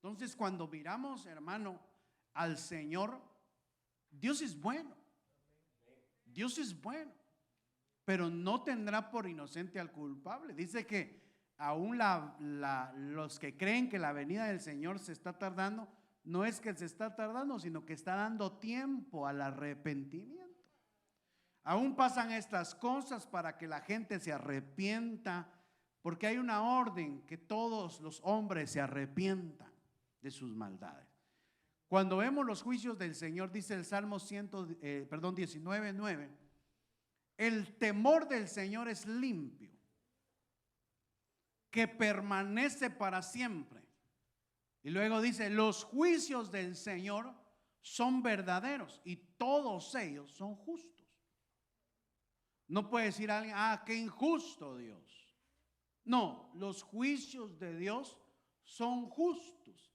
Entonces, cuando miramos, hermano, al Señor, Dios es bueno. Dios es bueno, pero no tendrá por inocente al culpable. Dice que aún los que creen que la venida del Señor se está tardando, no es que se está tardando, sino que está dando tiempo al arrepentimiento. Aún pasan estas cosas para que la gente se arrepienta, porque hay una orden que todos los hombres se arrepientan de sus maldades. Cuando vemos los juicios del Señor, dice el Salmo 19:9, el temor del Señor es limpio, que permanece para siempre. Y luego dice, los juicios del Señor son verdaderos y todos ellos son justos. No puede decir alguien, qué injusto Dios. No, los juicios de Dios son justos.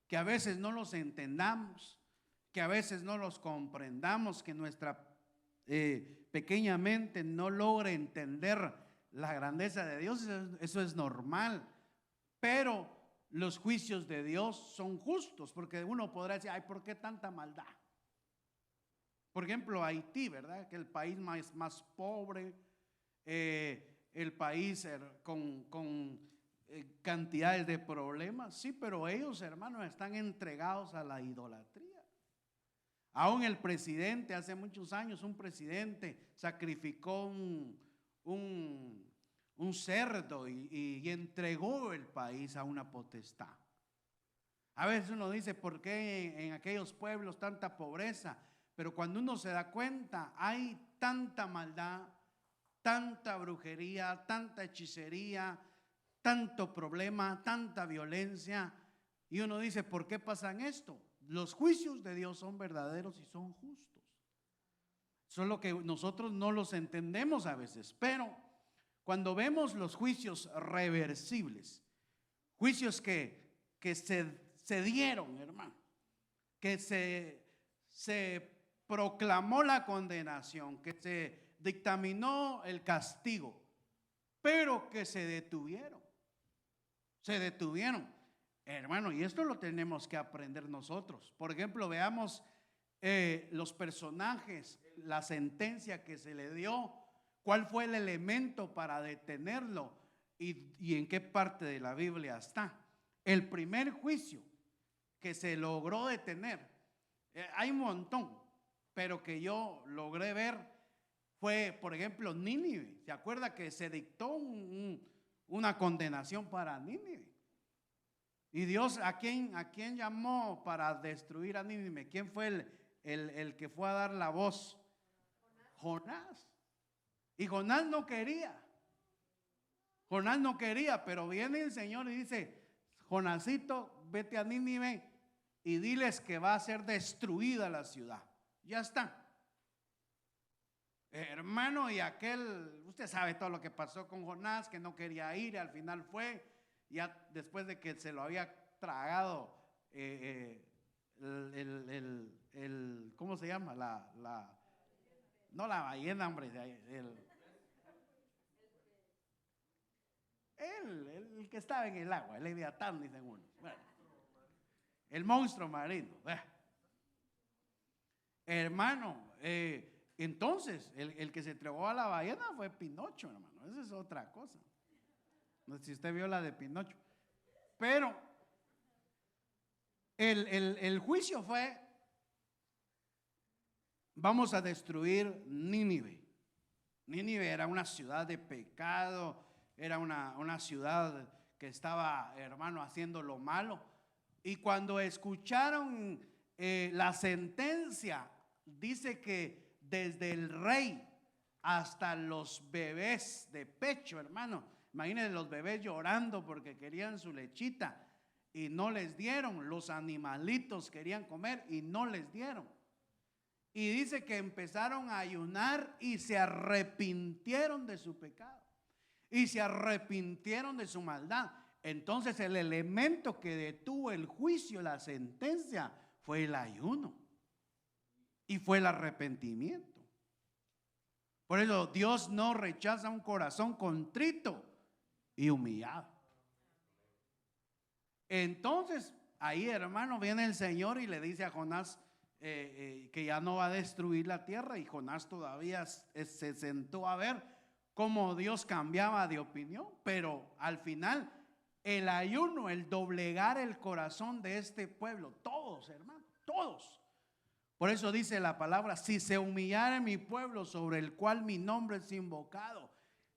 Que a veces no los entendamos, que a veces no los comprendamos, que nuestra pequeña mente no logre entender la grandeza de Dios, eso es normal. Pero los juicios de Dios son justos, porque uno podrá decir, ¿por qué tanta maldad? Por ejemplo, Haití, ¿verdad? Que el país más pobre, el país con cantidades de problemas. Sí, pero ellos, hermanos, están entregados a la idolatría. Aún el presidente, hace muchos años, un presidente sacrificó un cerdo y entregó el país a una potestad. A veces uno dice, ¿por qué en aquellos pueblos tanta pobreza? Pero cuando uno se da cuenta, hay tanta maldad, tanta brujería, tanta hechicería, tanto problema, tanta violencia, y uno dice, ¿por qué pasan esto? Los juicios de Dios son verdaderos y son justos. Solo que nosotros no los entendemos a veces, pero cuando vemos los juicios reversibles, juicios que se dieron, hermano, que se proclamó la condenación, que se dictaminó el castigo, pero que se detuvieron, hermano, y esto lo tenemos que aprender nosotros. Por ejemplo, veamos los personajes, la sentencia que se le dio, cuál fue el elemento para detenerlo y en qué parte de la Biblia está. El primer juicio que se logró detener, hay un montón, pero que yo logré ver, fue, por ejemplo, Nínive. ¿Se acuerda que se dictó una condenación para Nínive? Y Dios, ¿a quién llamó para destruir a Nínive? ¿Quién fue el que fue a dar la voz? Jonás. Y Jonás no quería, pero viene el Señor y dice, Jonásito, vete a Nínive y diles que va a ser destruida la ciudad. Ya está. Hermano, y usted sabe todo lo que pasó con Jonás, que no quería ir, al final fue, ya después de que se lo había tragado ¿cómo se llama? No la ballena, hombre, el que estaba en el agua, el Leviatán, dicen unos. Bueno, el monstruo marino. Hermano, entonces el que se entregó a la ballena fue Pinocho, hermano. Esa es otra cosa. No sé si usted vio la de Pinocho. Pero el juicio fue, vamos a destruir Nínive. Nínive era una ciudad de pecado, era una ciudad que estaba, hermano, haciendo lo malo. Y cuando escucharon la sentencia, dice que desde el rey hasta los bebés de pecho, hermano, imagínense los bebés llorando porque querían su lechita y no les dieron, los animalitos querían comer y no les dieron. Y dice que empezaron a ayunar y se arrepintieron de su pecado y se arrepintieron de su maldad. Entonces el elemento que detuvo el juicio, la sentencia, fue el ayuno y fue el arrepentimiento. Por eso Dios no rechaza un corazón contrito y humillado. Entonces ahí, hermano, viene el Señor y le dice a Jonás que ya no va a destruir la tierra, y Jonás todavía se sentó a ver cómo Dios cambiaba de opinión. Pero al final el ayuno, el doblegar el corazón de este pueblo, todos, hermano, todos. Por eso dice la palabra: si se humillare mi pueblo, sobre el cual mi nombre es invocado,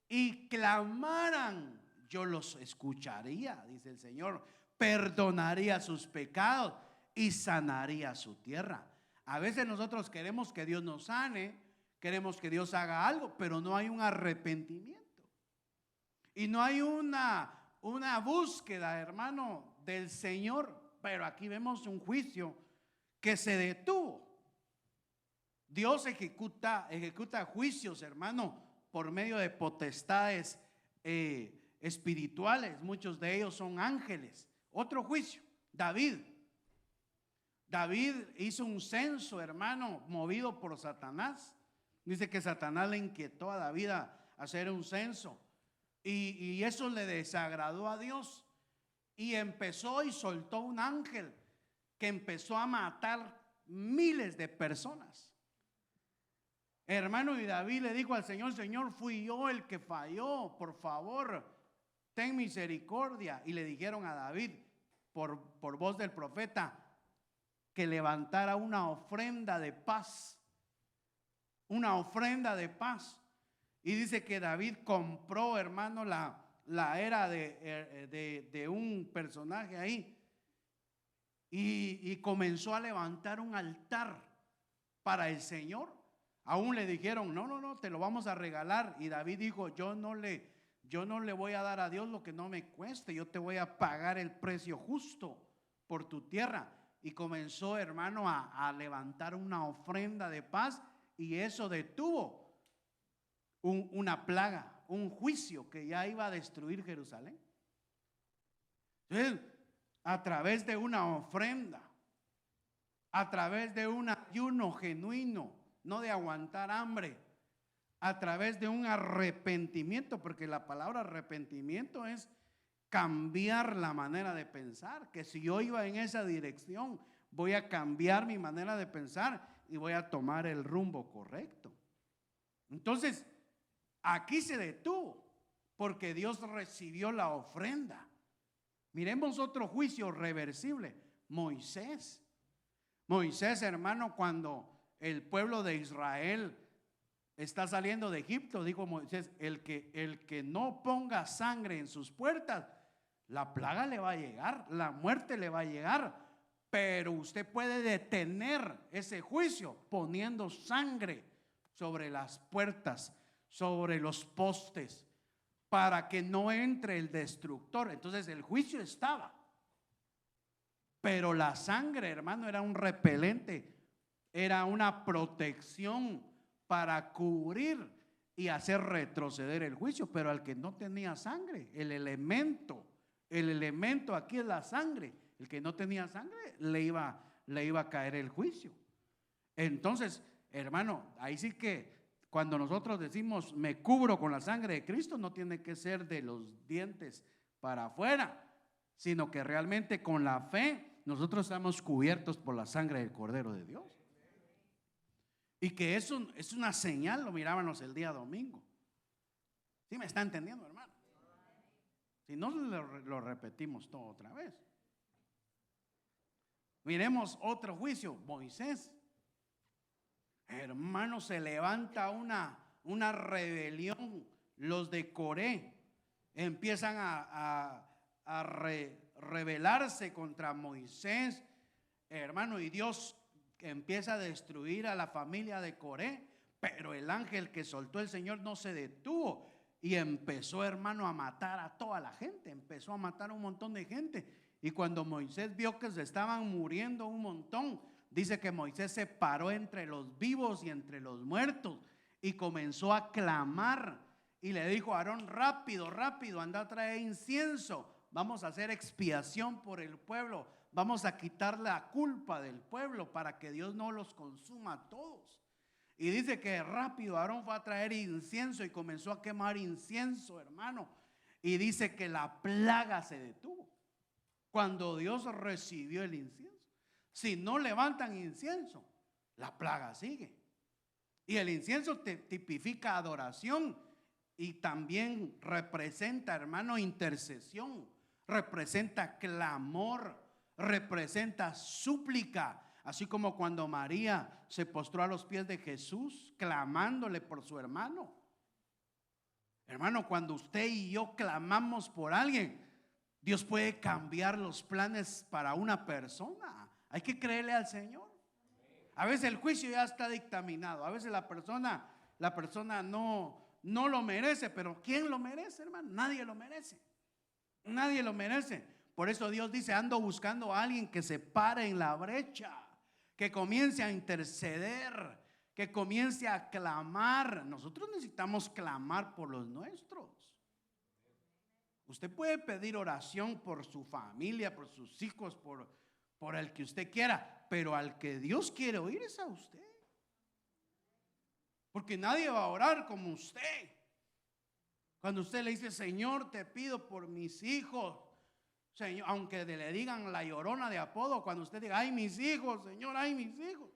y clamaran, yo los escucharía, dice el Señor, perdonaría sus pecados y sanaría su tierra. A veces nosotros queremos que Dios nos sane, queremos que Dios haga algo, pero no hay un arrepentimiento y no hay una búsqueda, hermano, del Señor. Pero aquí vemos un juicio que se detuvo. Dios ejecuta juicios, hermano, por medio de potestades espirituales. Muchos de ellos son ángeles. Otro juicio, David hizo un censo, hermano, movido por Satanás. Dice que Satanás le inquietó a David a hacer un censo, y eso le desagradó a Dios, y empezó y soltó un ángel que empezó a matar miles de personas, hermano. Y David le dijo al Señor: Señor, fui yo el que falló, por favor, ten misericordia. Y le dijeron a David por voz del profeta que levantara una ofrenda de paz, una ofrenda de paz. Y dice que David compró, hermano, la era de un personaje ahí, y comenzó a levantar un altar para el Señor. Aún le dijeron: no, te lo vamos a regalar. Y David dijo: yo no le voy a dar a Dios lo que no me cueste, yo te voy a pagar el precio justo por tu tierra. Y comenzó, hermano, a levantar una ofrenda de paz, y eso detuvo una plaga, un juicio que ya iba a destruir Jerusalén. Entonces, a través de una ofrenda, a través de un ayuno genuino, no de aguantar hambre, a través de un arrepentimiento, porque la palabra arrepentimiento es cambiar la manera de pensar. Que si yo iba en esa dirección, voy a cambiar mi manera de pensar y voy a tomar el rumbo correcto. Entonces, aquí se detuvo porque Dios recibió la ofrenda. Miremos otro juicio reversible: Moisés, hermano, cuando el pueblo de Israel está saliendo de Egipto, dijo Moisés: el que no ponga sangre en sus puertas, la plaga le va a llegar, la muerte le va a llegar. Pero usted puede detener ese juicio poniendo sangre sobre las puertas, sobre los postes, para que no entre el destructor. Entonces el juicio estaba, pero la sangre, hermano, era un repelente, era una protección para cubrir y hacer retroceder el juicio. Pero al que no tenía sangre, el elemento aquí es la sangre, el que no tenía sangre le iba a caer el juicio. Entonces, hermano, ahí sí que cuando nosotros decimos me cubro con la sangre de Cristo, no tiene que ser de los dientes para afuera, sino que realmente con la fe nosotros estamos cubiertos por la sangre del Cordero de Dios. Y que eso es una señal, lo mirábamos el día domingo. ¿Sí me está entendiendo, hermano? Si no, lo repetimos todo otra vez. Miremos otro juicio, Moisés. Hermano, se levanta una rebelión. Los de Coré empiezan a rebelarse contra Moisés, hermano, y Dios empieza a destruir a la familia de Coré. Pero el ángel que soltó el Señor no se detuvo y empezó, hermano, a matar a toda la gente. Empezó a matar a un montón de gente. Y cuando Moisés vio que se estaban muriendo un montón, dice que Moisés se paró entre los vivos y entre los muertos y comenzó a clamar. Y le dijo a Aarón: rápido, anda a traer incienso. Vamos a hacer expiación por el pueblo. Vamos a quitar la culpa del pueblo para que Dios no los consuma a todos. Y dice que rápido Aarón fue a traer incienso y comenzó a quemar incienso, hermano. Y dice que la plaga se detuvo. cuando Dios recibió el incienso. Si no levantan incienso, la plaga sigue. Y el incienso tipifica adoración y también representa, hermano, intercesión, representa clamor, representa súplica. Así como cuando María se postró a los pies de Jesús, clamándole por su hermano. Hermano, cuando usted y yo clamamos por alguien, Dios puede cambiar los planes para una persona. Hay que creerle al Señor. A veces el juicio ya está dictaminado. A veces la persona no lo merece. Pero ¿quién lo merece, hermano? Nadie lo merece. Nadie lo merece. Por eso Dios dice: ando buscando a alguien que se pare en la brecha, que comience a interceder, que comience a clamar. Nosotros necesitamos clamar por los nuestros. Usted puede pedir oración por su familia, por sus hijos, por el que usted quiera, pero al que Dios quiere oír es a usted. Porque nadie va a orar como usted. Cuando usted le dice: Señor, te pido por mis hijos, Señor, aunque le digan la Llorona de apodo, cuando usted diga: ay, mis hijos, Señor, ay, mis hijos,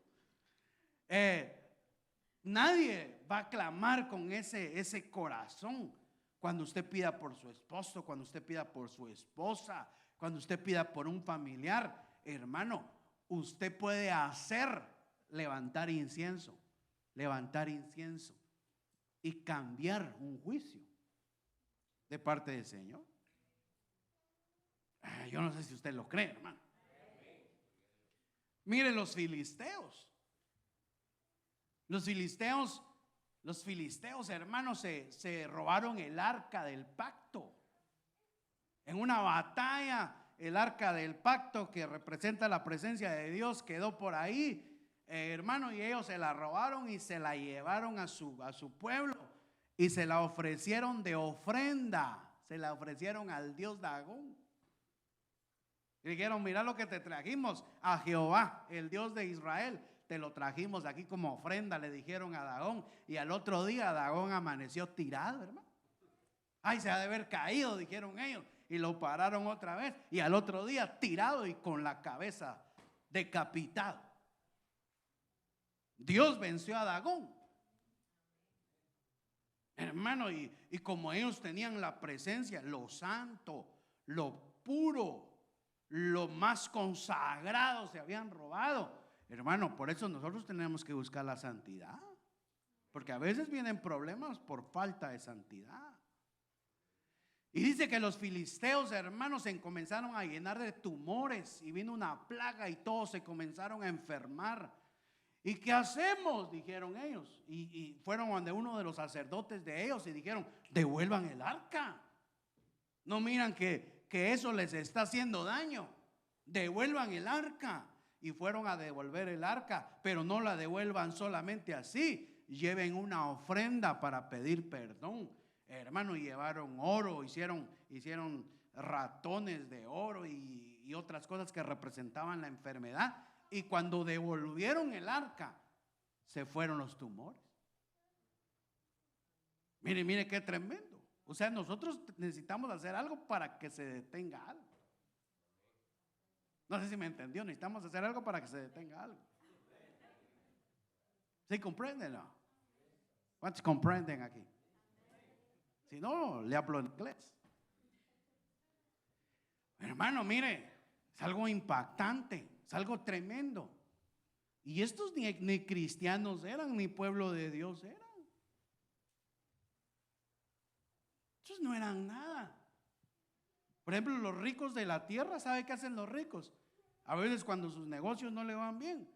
nadie va a clamar con ese corazón. Cuando usted pida por su esposo, cuando usted pida por su esposa, cuando usted pida por un familiar, hermano, usted puede hacer levantar incienso y cambiar un juicio de parte del Señor. Yo no sé si usted lo cree, hermano. Mire los filisteos. Los filisteos, hermanos, se robaron el arca del pacto. En una batalla, el arca del pacto, que representa la presencia de Dios, quedó por ahí, hermano, y ellos se la robaron y se la llevaron a su pueblo y se la ofrecieron de ofrenda. Se la ofrecieron al dios Dagón. Y dijeron: mira lo que te trajimos a Jehová, el Dios de Israel. Te lo trajimos aquí como ofrenda, le dijeron a Dagón. Y al otro día Dagón amaneció tirado, hermano. Ay, se ha de haber caído, dijeron ellos. Y lo pararon otra vez. Y al otro día tirado y con la cabeza decapitado. Dios venció a Dagón, hermano. Y como ellos tenían la presencia, lo santo, lo puro, lo más consagrado, se habían robado. Hermano, por eso nosotros tenemos que buscar la santidad, porque a veces vienen problemas por falta de santidad. Y dice que los filisteos, hermanos, se comenzaron a llenar de tumores y vino una plaga y todos se comenzaron a enfermar. ¿Y qué hacemos?, dijeron ellos. Y fueron donde uno de los sacerdotes de ellos y dijeron: devuelvan el arca. No miran que eso les está haciendo daño. Devuelvan el arca. Y fueron a devolver el arca, pero no la devuelvan solamente así. Lleven una ofrenda para pedir perdón. Hermano, llevaron oro, hicieron ratones de oro y otras cosas que representaban la enfermedad. Y cuando devolvieron el arca, se fueron los tumores. Mire qué tremendo. O sea, nosotros necesitamos hacer algo para que se detenga algo. No sé si me entendió. Necesitamos hacer algo para que se detenga algo. ¿Sí comprenden? ¿No? ¿Cuántos comprenden aquí? Si no, le hablo en inglés. Hermano, mire, es algo impactante, es algo tremendo. Y estos ni cristianos eran, ni pueblo de Dios eran. Estos no eran nada. Por ejemplo, los ricos de la tierra, ¿sabe qué hacen los ricos? A veces cuando sus negocios no le van bien,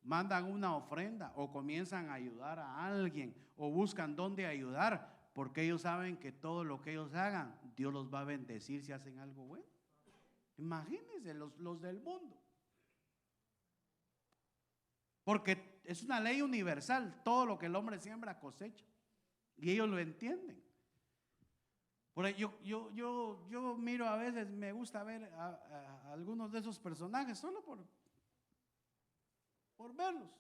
mandan una ofrenda o comienzan a ayudar a alguien o buscan dónde ayudar, porque ellos saben que todo lo que ellos hagan, Dios los va a bendecir si hacen algo bueno. Imagínense los del mundo. Porque es una ley universal, todo lo que el hombre siembra cosecha. Y ellos lo entienden. Por ahí yo miro a veces, me gusta ver a algunos de esos personajes solo por verlos.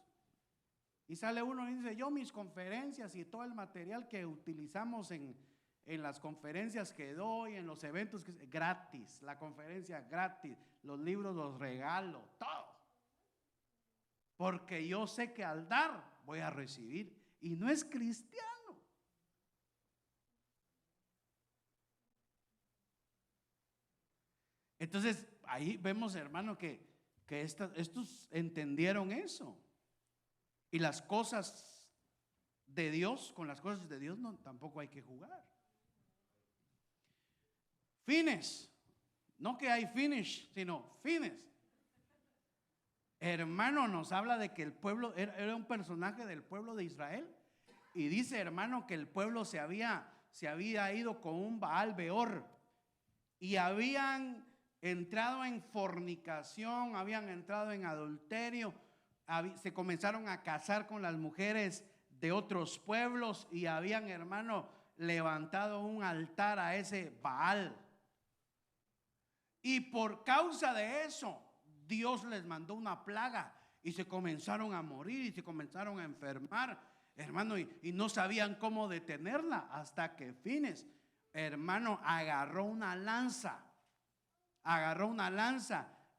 Y sale uno y dice: yo mis conferencias y todo el material que utilizamos en las conferencias que doy, en los eventos gratis, la conferencia gratis, los libros los regalo, todo. Porque yo sé que al dar voy a recibir, y no es cristiano. Entonces ahí vemos, hermano, que estos entendieron eso. Y las cosas de Dios, con las cosas de Dios no, tampoco hay que jugar. Fines, no que hay finish, sino fines. Hermano, nos habla de que el pueblo era un personaje del pueblo de Israel, y dice, hermano, que el pueblo se había ido con un Baal Peor, y habían entrado en fornicación, habían entrado en adulterio, se comenzaron a casar con las mujeres de otros pueblos, y habían, hermano, levantado un altar a ese Baal. Y por causa de eso, Dios les mandó una plaga, y se comenzaron a morir y se comenzaron a enfermar, hermano, y no sabían cómo detenerla, hasta que Fines, hermano, agarró una lanza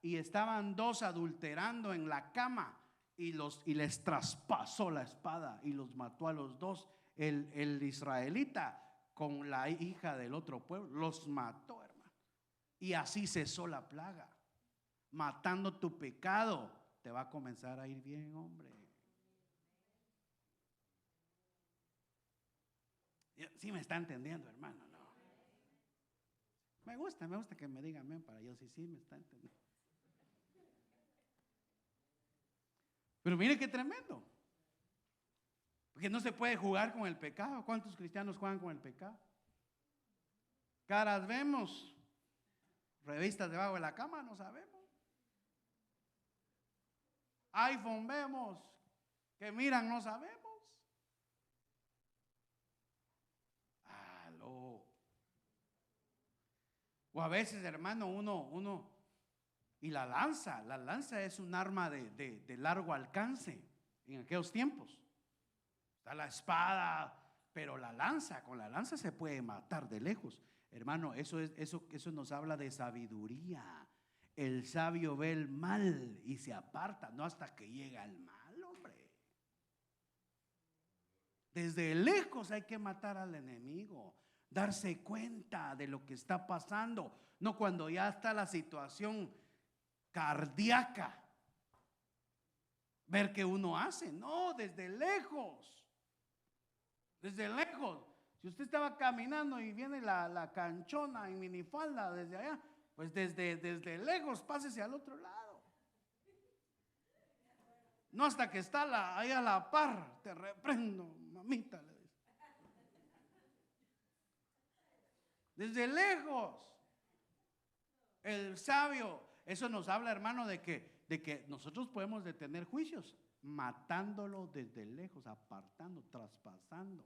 y estaban dos adulterando en la cama, y les traspasó la espada y los mató a los dos. El israelita con la hija del otro pueblo los mató, hermano, y así cesó la plaga. Matando tu pecado te va a comenzar a ir bien, hombre. ¿Sí me está entendiendo, hermano? No. Me gusta que me digan amén para yo sí me está entendiendo. Pero mire qué tremendo. Porque no se puede jugar con el pecado. ¿Cuántos cristianos juegan con el pecado? Caras vemos, revistas debajo de la cama, no sabemos. iPhone vemos, que miran, no sabemos. Aló. O a veces, hermano, uno y la lanza es un arma de largo alcance en aquellos tiempos. Está la espada, pero con la lanza se puede matar de lejos. Hermano, eso nos habla de sabiduría. El sabio ve el mal y se aparta, no hasta que llega el mal, hombre. Desde lejos hay que matar al enemigo, darse cuenta de lo que está pasando, no cuando ya está la situación cardíaca, ver qué uno hace, no, desde lejos. Si usted estaba caminando y viene la canchona en minifalda desde allá, pues desde lejos pásese al otro lado. No hasta que está ahí a la par, te reprendo, mamita, le dice. Desde lejos. El sabio, eso nos habla, hermano, de que nosotros podemos detener juicios matándolo desde lejos, apartando, traspasando.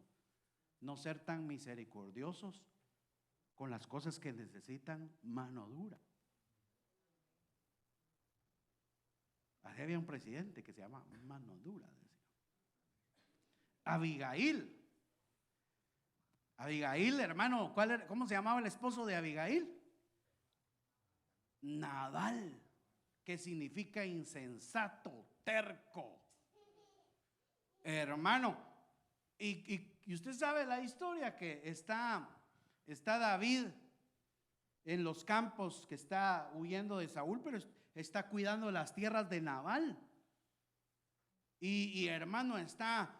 No ser tan misericordiosos con las cosas que necesitan mano dura. Así había un presidente que se llama mano dura, decía. Abigail, hermano, ¿cómo se llamaba el esposo de Abigail? Nabal, que significa insensato, terco. Hermano, y usted sabe la historia, que está David en los campos, que está huyendo de Saúl, pero está cuidando las tierras de Nabal. Y hermano, está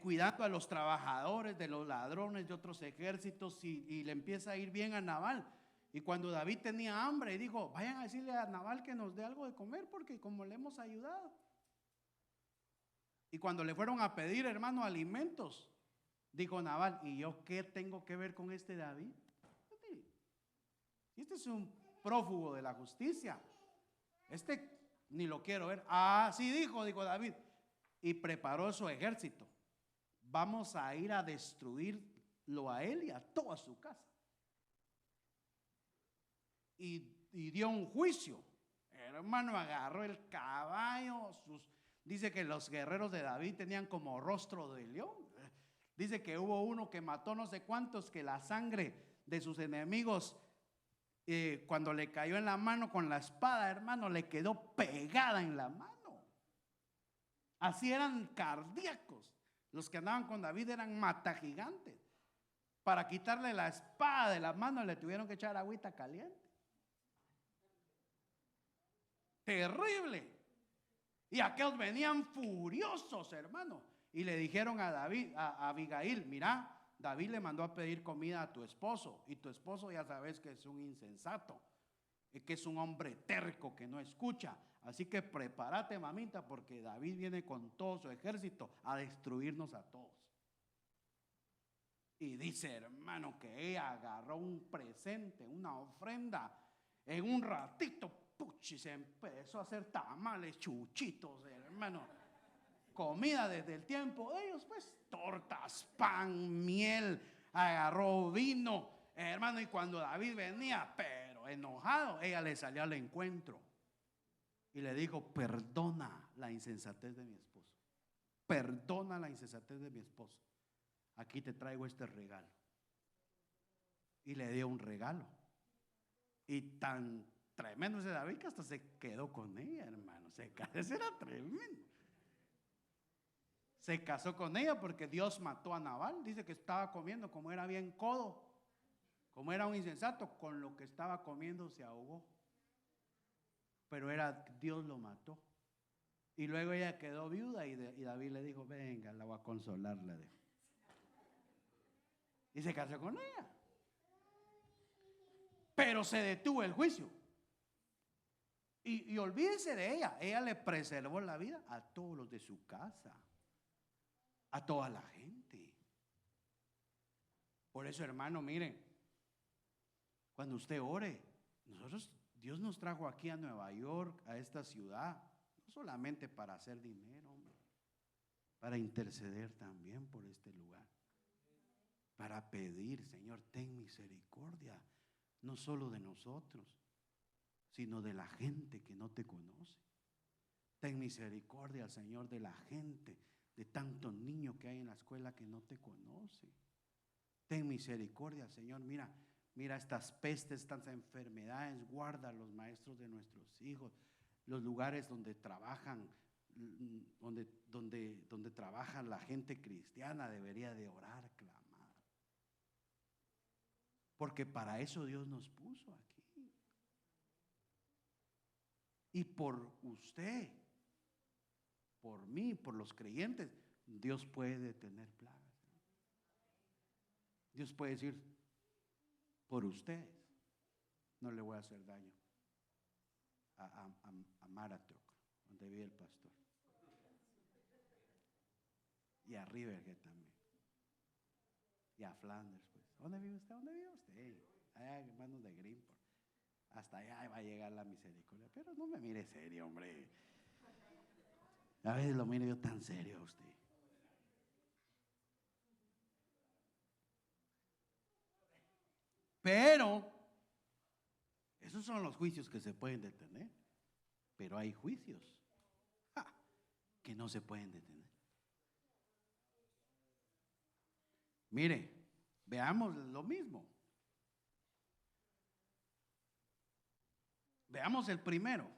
cuidando a los trabajadores, de los ladrones de otros ejércitos, y le empieza a ir bien a Nabal. Y cuando David tenía hambre, dijo: vayan a decirle a Nabal que nos dé algo de comer, porque como le hemos ayudado. Y cuando le fueron a pedir, hermano, alimentos, dijo Nabal: ¿y yo qué tengo que ver con este David? Este es un prófugo de la justicia. Este ni lo quiero ver. Sí dijo David. Y preparó su ejército. Vamos a ir a destruirlo a él y a toda su casa. Y dio un juicio. Hermano, agarró el caballo. Dice que los guerreros de David tenían como rostro de león. Dice que hubo uno que mató no sé cuántos, que la sangre de sus enemigos, cuando le cayó en la mano con la espada, hermano, le quedó pegada en la mano. Así eran cardíacos. Los que andaban con David eran matagigantes. Para quitarle la espada de las manos le tuvieron que echar agüita caliente. Terrible. Y aquellos venían furiosos, hermano. Y le dijeron a David, a Abigail: mira, David le mandó a pedir comida a tu esposo, y tu esposo ya sabes que es un insensato, que es un hombre terco que no escucha. Así que prepárate, mamita, porque David viene con todo su ejército a destruirnos a todos. Y dice, hermano, que ella agarró un presente, una ofrenda. En un ratito, puchi, se empezó a hacer tamales, chuchitos, hermano. Comida desde el tiempo de ellos, pues, tortas, pan, miel, agarró vino, hermano. Y cuando David venía, pero enojado, ella le salió al encuentro y le dijo: perdona la insensatez de mi esposo, perdona la insensatez de mi esposo. Aquí te traigo este regalo. Y le dio un regalo. Y tan tremendo ese David que hasta se quedó con ella, hermano. Ese era tremendo. Se casó con ella porque Dios mató a Nabal. Dice que estaba comiendo, como era bien codo, como era un insensato, con lo que estaba comiendo se ahogó. Pero Dios lo mató. Y luego ella quedó viuda y David le dijo: venga, la voy a consolar, le dijo. Y se casó con ella. Pero se detuvo el juicio. Y olvídese de ella. Ella le preservó la vida a todos los de su casa, a toda la gente. Por eso, hermano, miren, cuando usted ore, Dios nos trajo aquí a Nueva York, a esta ciudad, no solamente para hacer dinero, hombre, para interceder también por este lugar, para pedir: Señor, ten misericordia, no solo de nosotros, sino de la gente que no te conoce. Ten misericordia, Señor, de la gente, de tantos niños que hay en la escuela que no te conoce. Ten misericordia, Señor, mira estas pestes, estas enfermedades. Guarda a los maestros de nuestros hijos, los lugares donde trabajan, donde trabaja la gente cristiana. Debería de orar, clamar, porque para eso Dios nos puso aquí. Y por usted, por mí, por los creyentes, Dios puede detener plagas. Dios puede decir: por ustedes no le voy a hacer daño a Marathon, donde vive el pastor, y a Riverhead también, y a Flanders, pues. ¿Dónde vive usted? ¿Dónde vive usted? Allá, hermanos de Greenport. Hasta allá va a llegar la misericordia. Pero no me mire serio, hombre. A veces lo miro yo tan serio a usted. Pero esos son los juicios que se pueden detener. Pero hay juicios que no se pueden detener. Mire, veamos lo mismo. Veamos el primero: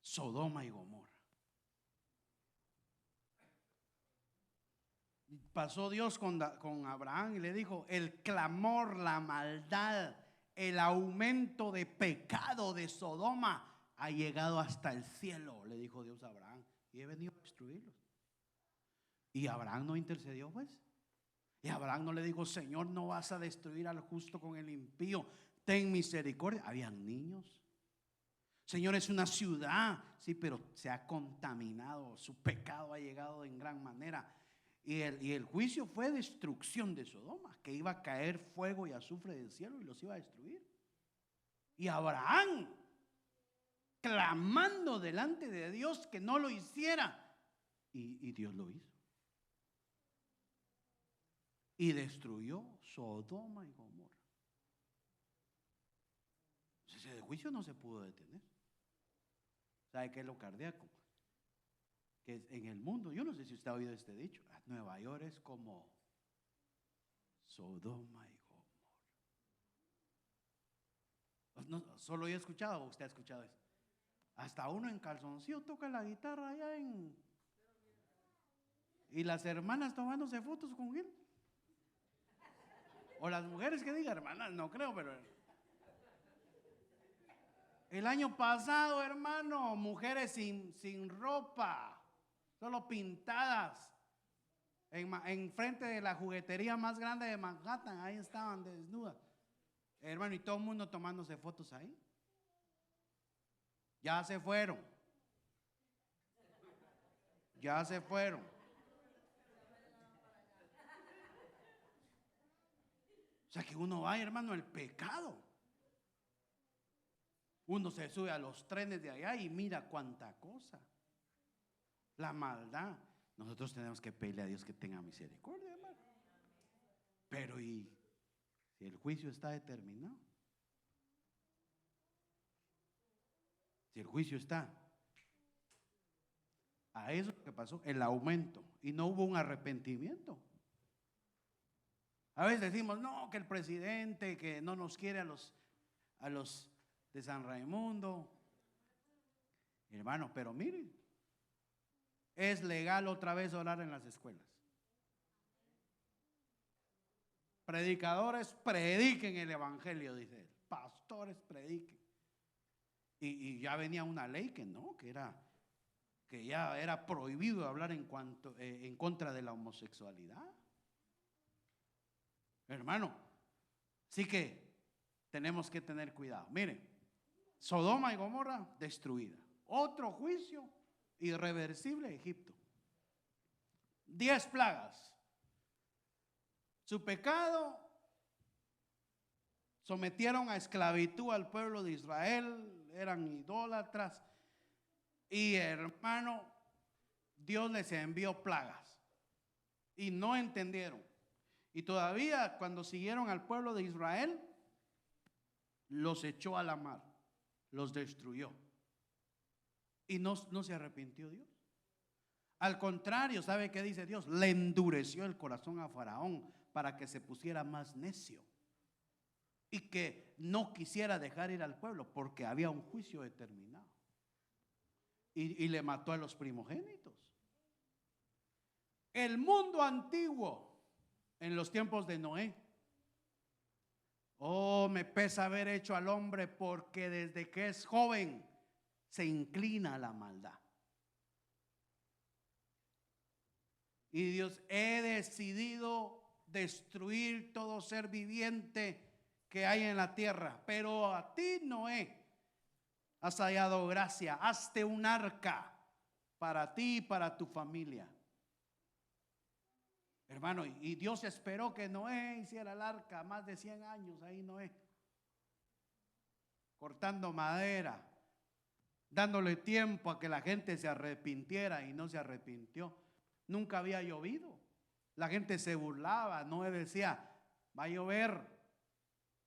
Sodoma y Gomorra. Pasó Dios con Abraham y le dijo: el clamor, la maldad, el aumento de pecado de Sodoma ha llegado hasta el cielo, le dijo Dios a Abraham, y he venido a destruirlos. Y Abraham no intercedió, pues. Y Abraham no le dijo: Señor, no vas a destruir al justo con el impío, ten misericordia. Habían niños. Señor, es una ciudad, sí, pero se ha contaminado, su pecado ha llegado en gran manera. Y el juicio fue destrucción de Sodoma, que iba a caer fuego y azufre del cielo y los iba a destruir. Y Abraham clamando delante de Dios que no lo hiciera, y Dios lo hizo. Y destruyó Sodoma y Gomorra. Ese juicio no se pudo detener. ¿Sabe qué es lo cardíaco? que en el mundo, yo no sé si usted ha oído este dicho, Nueva York es como Sodoma y Gomorra. No, solo yo he escuchado, o usted ha escuchado eso. Hasta uno en calzoncillo toca la guitarra allá y las hermanas tomándose fotos con él. O las mujeres que digan hermanas, no creo, pero el año pasado, hermano, mujeres sin ropa, solo pintadas, en frente de la juguetería más grande de Manhattan, ahí estaban desnudas. Hermano, y todo el mundo tomándose fotos ahí. Ya se fueron. Ya se fueron. O sea que uno va, hermano, el pecado. Uno se sube a los trenes de allá y mira cuánta cosa. La maldad. Nosotros tenemos que pedirle a Dios que tenga misericordia, hermano. Pero ¿y si el juicio está determinado? Si el juicio está. A eso es lo que pasó, el aumento. Y no hubo un arrepentimiento. A veces decimos, no, que el presidente que no nos quiere a los de San Raimundo. Hermano, pero miren, es legal otra vez orar en las escuelas. Predicadores, prediquen el evangelio, dice él. Pastores, prediquen. Y ya venía una ley que no, que ya era prohibido hablar en contra de la homosexualidad. Hermano, sí que tenemos que tener cuidado. Miren, Sodoma y Gomorra destruida. Otro juicio irreversible, Egipto. 10 plagas. Su pecado, sometieron a esclavitud al pueblo de Israel, eran idólatras. Y hermano, Dios les envió plagas y no entendieron. Y todavía cuando siguieron al pueblo de Israel, los echó a la mar, los destruyó. Y no se arrepintió Dios. Al contrario, ¿sabe qué dice Dios? Le endureció el corazón a Faraón para que se pusiera más necio y que no quisiera dejar ir al pueblo porque había un juicio determinado. Y le mató a los primogénitos. El mundo antiguo en los tiempos de Noé. Oh, me pesa haber hecho al hombre porque desde que es joven se inclina a la maldad. Y Dios, he decidido destruir todo ser viviente que hay en la tierra. Pero a ti, Noé, has hallado gracia. Hazte un arca para ti y para tu familia. Hermano, y Dios esperó que Noé hiciera el arca más de 100 años. Ahí Noé, cortando madera, dándole tiempo a que la gente se arrepintiera y no se arrepintió. Nunca había llovido. La gente se burlaba. Noé decía, va a llover.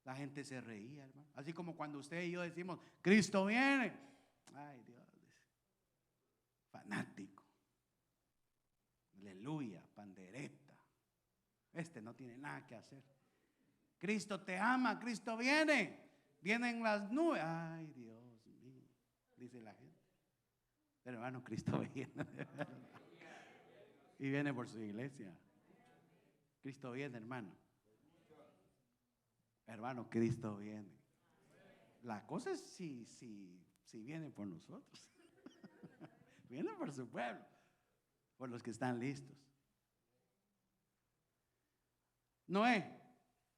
La gente se reía, hermano. Así como cuando usted y yo decimos, Cristo viene. Ay, Dios, fanático. Aleluya, pandereta. Este no tiene nada que hacer. Cristo te ama, Cristo viene. Vienen las nubes. Ay, Dios mío, dice la gente. Pero hermano, Cristo viene. Y viene por su iglesia. Cristo viene, hermano. Hermano, Cristo viene. La cosa es si viene por nosotros. Viene por su pueblo, por los que están listos. Noé.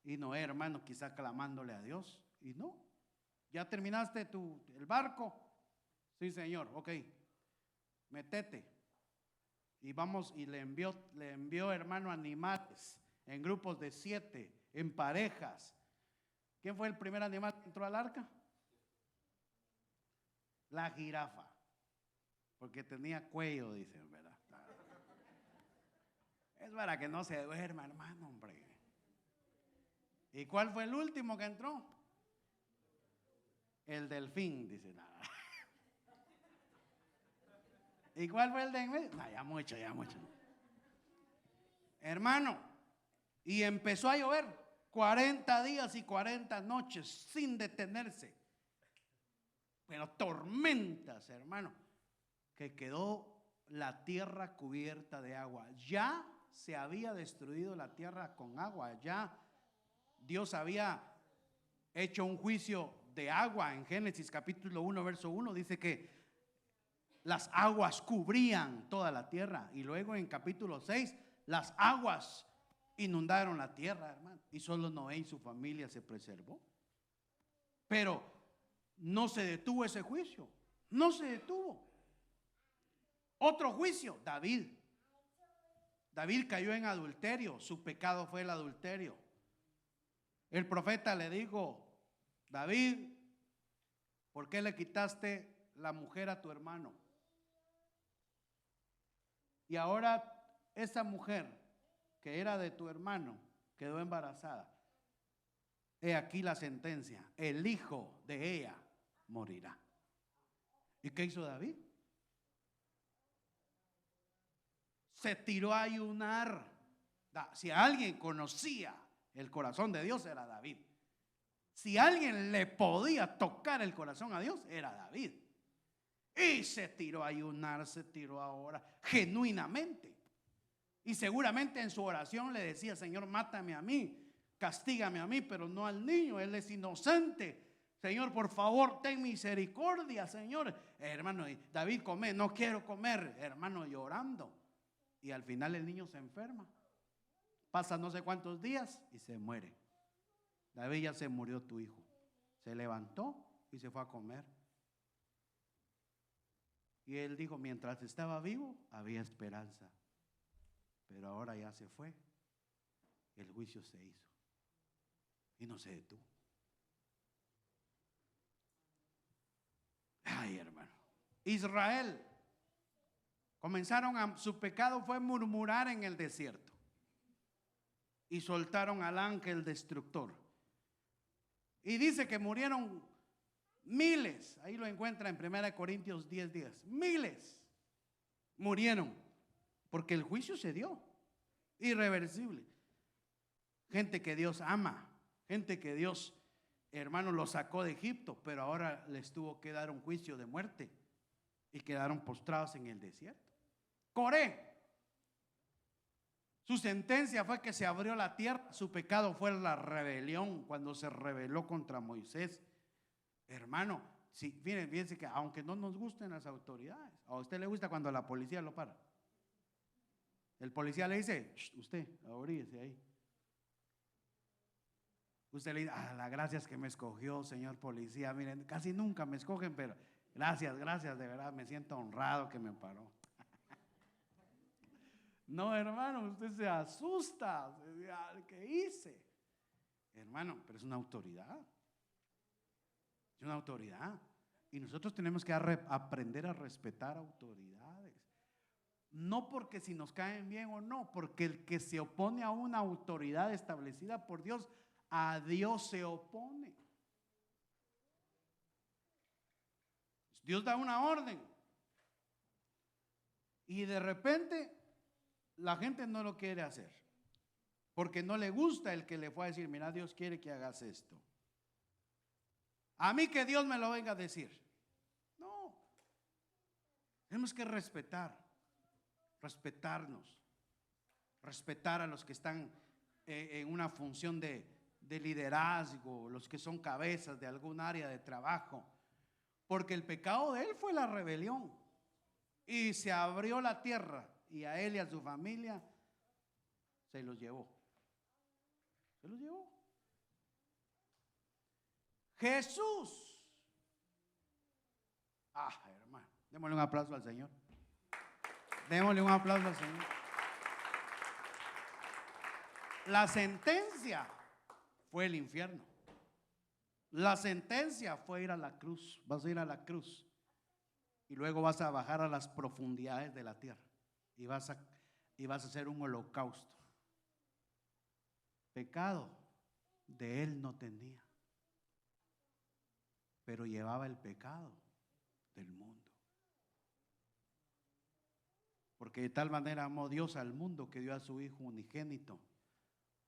Y Noé, hermano, quizá clamándole a Dios. Y no. ¿Ya terminaste el barco? Sí, Señor. Ok. Metete. Y vamos, y le envió, hermano, animales en grupos de 7, en parejas. ¿Quién fue el primer animal que entró al arca? La jirafa, porque tenía cuello, dicen, ¿verdad? Es para que no se duerma, hermano, hombre. ¿Y cuál fue el último que entró? El delfín, dice nada. ¿Y cuál fue el de en medio? No, ya mucho, ya mucho. Hermano, y empezó a llover 40 días y 40 noches sin detenerse. Pero tormentas, hermano, que quedó la tierra cubierta de agua. Ya se había destruido la tierra con agua. Ya Dios había hecho un juicio de agua. En Génesis capítulo 1 verso 1 dice que las aguas cubrían toda la tierra. Y luego en capítulo 6 las aguas inundaron la tierra, hermano. Y solo Noé y su familia se preservó. Pero no se detuvo ese juicio. No se detuvo. Otro juicio, David. David cayó en adulterio. Su pecado fue el adulterio. El profeta le dijo: David, ¿por qué le quitaste la mujer a tu hermano? Y ahora esa mujer que era de tu hermano quedó embarazada. He aquí la sentencia: el hijo de ella morirá. ¿Y qué hizo David? Se tiró a ayunar. Si alguien conocía el corazón de Dios, era David. Si alguien le podía tocar el corazón a Dios, era David. Y se tiró a ayunar, se tiró a orar genuinamente. Y seguramente en su oración le decía: Señor, mátame a mí, castígame a mí, pero no al niño, él es inocente. Señor, por favor, ten misericordia, Señor. Hermano, David, come, no quiero comer. Hermano, llorando. Y al final el niño se enferma. Pasa no sé cuántos días y se muere. David, ya se murió tu hijo. Se levantó y se fue a comer. Y él dijo: mientras estaba vivo había esperanza, pero ahora ya se fue. El juicio se hizo y no se detuvo. Ay, hermano, Israel su pecado fue murmurar en el desierto y soltaron al ángel destructor. Y dice que murieron miles. Ahí lo encuentra en 1 Corintios 10:10. Miles murieron porque el juicio se dio, irreversible. Gente que Dios ama, gente que Dios, hermano, lo sacó de Egipto, pero ahora les tuvo que dar un juicio de muerte y quedaron postrados en el desierto. Coré, su sentencia fue que se abrió la tierra. Su pecado fue la rebelión, cuando se rebeló contra Moisés. Hermano, fíjense que aunque no nos gusten las autoridades, a usted le gusta cuando la policía lo para. El policía le dice: usted, aboríguese ahí. Usted le dice: las gracias que me escogió, señor policía. Miren, casi nunca me escogen, pero gracias, de verdad, me siento honrado que me paró. No, hermano, usted se asusta. ¿Qué hice? Hermano, pero es una autoridad. Es una autoridad. Y nosotros tenemos que aprender a respetar autoridades. No porque si nos caen bien o no, porque el que se opone a una autoridad establecida por Dios, a Dios se opone. Dios da una orden y de repente la gente no lo quiere hacer porque no le gusta el que le fue a decir: mira, Dios quiere que hagas esto. A mí que Dios me lo venga a decir. No, tenemos que respetarnos, respetar a los que están en una función de liderazgo, los que son cabezas de algún área de trabajo, porque el pecado de él fue la rebelión y se abrió la tierra y a él y a su familia se los llevó. Jesús. Hermano, démosle un aplauso al Señor. Démosle un aplauso al Señor. La sentencia fue el infierno. La sentencia fue ir a la cruz. Vas a ir a la cruz y luego vas a bajar a las profundidades de la tierra y vas a hacer un holocausto. Pecado de él no tenía, pero llevaba el pecado del mundo. Porque de tal manera amó Dios al mundo que dio a su Hijo unigénito,